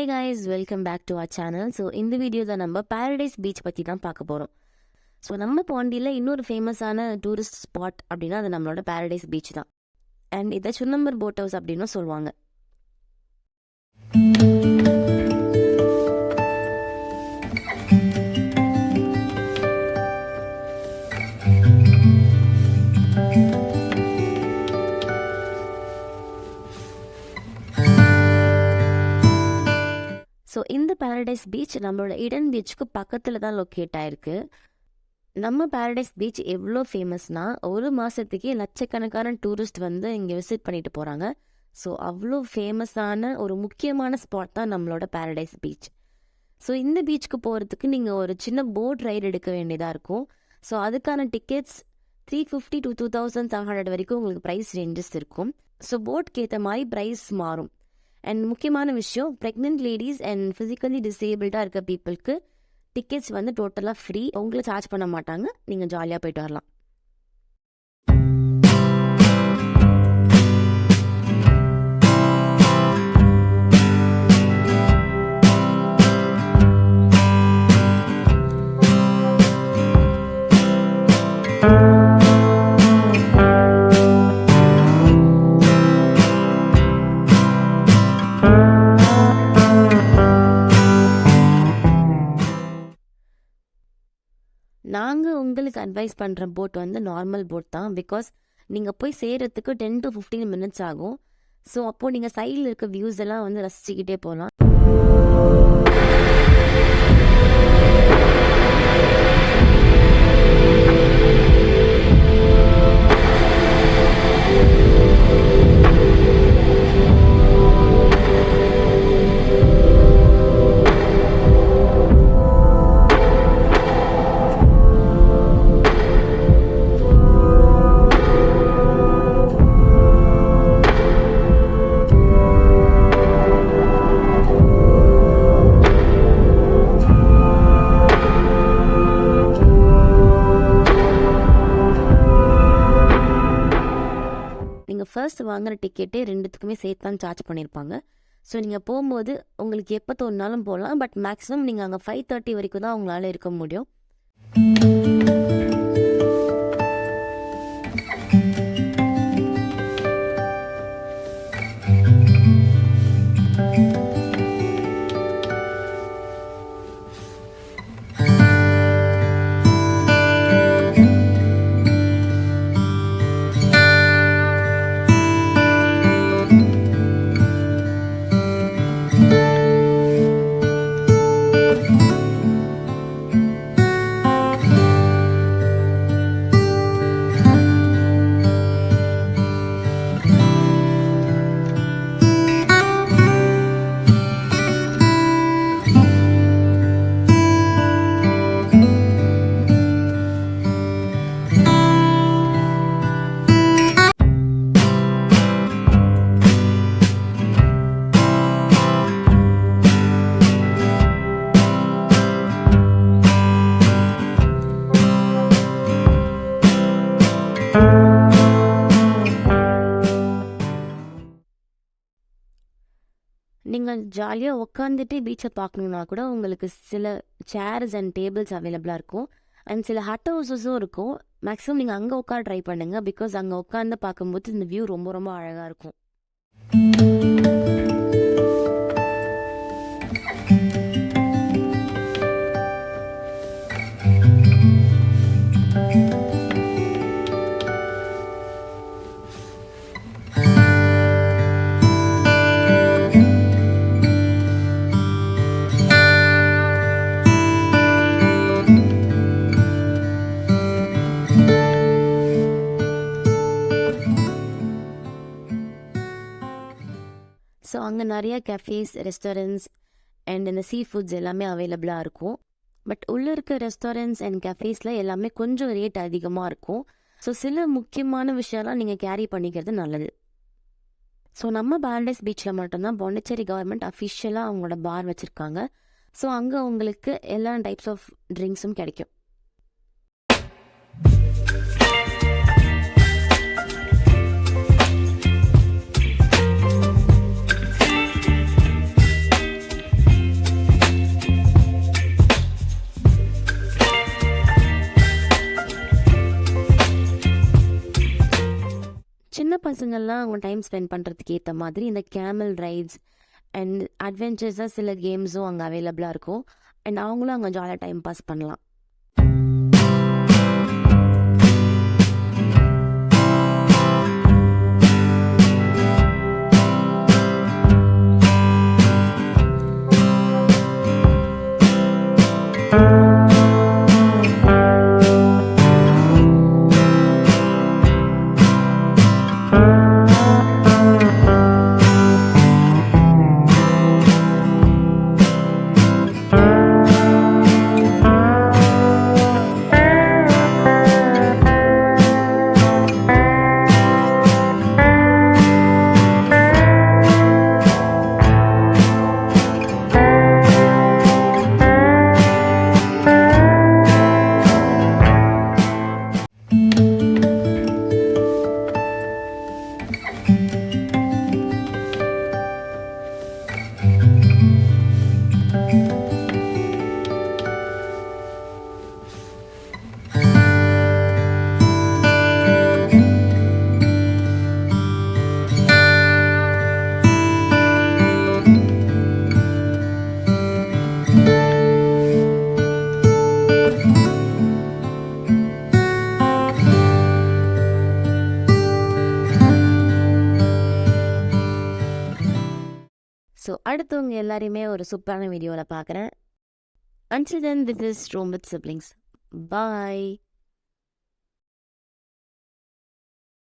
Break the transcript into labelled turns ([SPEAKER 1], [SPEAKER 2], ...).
[SPEAKER 1] Hi guys, welcome back to our channel. So இந்த video தான் நம்ம பாரடைஸ் பீச் பற்றி தான் பார்க்க போகிறோம். ஸோ நம்ம பாண்டியில் இன்னொரு ஃபேமஸான டூரிஸ்ட் ஸ்பாட் அப்படின்னா அது நம்மளோட பாரடைஸ் பீச் தான். அண்ட் இதை சுன்னம்பர் போட் ஹவுஸ் அப்படின்னு சொல்லுவாங்க. ஸோ இந்த பாரடைஸ் பீச் நம்மளோட இடன் பீச்சுக்கு பக்கத்தில் தான் லொக்கேட் ஆகிருக்கு. நம்ம பாரடைஸ் பீச் எவ்வளோ ஃபேமஸ்னால் ஒரு மாதத்துக்கே லட்சக்கணக்கான டூரிஸ்ட் வந்து இங்கே விசிட் பண்ணிட்டு போகிறாங்க. ஸோ அவ்வளோ ஃபேமஸான ஒரு முக்கியமான ஸ்பாட் தான் நம்மளோட பாரடைஸ் பீச். ஸோ இந்த பீச்சுக்கு போகிறதுக்கு நீங்கள் ஒரு சின்ன போட் ரைடு எடுக்க வேண்டியதாக இருக்கும். ஸோ அதுக்கான டிக்கெட்ஸ் 350 to 2700 வரைக்கும் உங்களுக்கு ப்ரைஸ் ரேஞ்சஸ் இருக்கும். ஸோ போட்க்கு ஏற்ற மாதிரி ப்ரைஸ் மாறும். அண்ட் முக்கியமான விஷயம், ப்ரெக்னென்ட் லேடிஸ் அண்ட் ஃபிசிக்கலி டிசேபிள்டாக இருக்க பீப்புளுக்கு டிக்கெட்ஸ் வந்து டோட்டலாக ஃப்ரீ. உங்களை சார்ஜ் பண்ண மாட்டாங்க, நீங்கள் ஜாலியாக போயிட்டு வரலாம். நாங்கள் உங்களுக்கு அட்வைஸ் பண்ணுற போட் வந்து நார்மல் போட் தான். பிகாஸ் நீங்கள் போய் சேர்கிறதுக்கு 10 to 15 minutes ஆகும். ஸோ அப்போது நீங்கள் சைடில் இருக்க வியூஸ் எல்லாம் வந்து ரசிச்சுக்கிட்டே போகலாம். நீங்கள் ஃபர்ஸ்ட் வாங்குகிற டிக்கெட்டே ரெண்டுத்துக்குமே சேர்த்து தான் சார்ஜ் பண்ணியிருப்பாங்க. ஸோ நீங்கள் போகும்போது உங்களுக்கு எப்போ தோணுனாலும் போகலாம். பட் மேக்ஸிமம் நீங்கள் அங்கே 5:30 வரைக்கும் தான் உங்களால் இருக்க முடியும். நீங்கள் ஜாலியாக உட்காந்துட்டு பீச்சை பார்க்கணுன்னா கூட உங்களுக்கு சில சேர்ஸ் அண்ட் டேபிள்ஸ் அவைலபிளாக இருக்கும். அண்ட் சில ஹட் ஹவுசஸும் இருக்கும். மேக்ஸிமம் நீங்கள் அங்கே உட்கார ட்ரை பண்ணுங்கள். பிகாஸ் அங்கே உட்காந்து பார்க்கும்போது இந்த வியூ ரொம்ப ரொம்ப அழகாக இருக்கும். ஸோ அங்கே நிறைய கஃபேஸ், ரெஸ்டாரண்ட்ஸ் அண்ட் இந்த சீ ஃபுட்ஸ் எல்லாமே அவைலபிளாக இருக்கும். பட் உள்ளே இருக்க ரெஸ்டாரண்ட்ஸ் அண்ட் கஃபேஸில் எல்லாமே கொஞ்சம் ரேட் அதிகமாக இருக்கும். ஸோ சில முக்கியமான விஷயம்லாம் நீங்கள் கேரி பண்ணிக்கிறது நல்லது. ஸோ நம்ம பாரடைஸ் பீச்சில் மட்டும்தான் பாண்டிச்சேரி கவர்மெண்ட் அஃபிஷியலாக அவங்களோட பார் வச்சுருக்காங்க. ஸோ அங்கே உங்களுக்கு எல்லா டைப்ஸ் ஆஃப் ட்ரிங்க்ஸும் கிடைக்கும். சின்ன பசங்கள்லாம் அவங்க டைம் ஸ்பெண்ட் பண்ணுறதுக்கு ஏற்ற மாதிரி இந்த கேமல் ரைட்ஸ் அண்ட் அட்வென்ச்சர்ஸாக சில கேம்ஸும் அங்கே அவைலபிளாக இருக்கும். அண்ட் அவங்களும் அங்கே ஜாலியாக டைம் பாஸ் பண்ணலாம். ஸோ அடுத்தவங்க எல்லாரையுமே ஒரு சூப்பரான வீடியோவில் பார்க்குறேன். Until then, this is Roam with Siblings. Bye.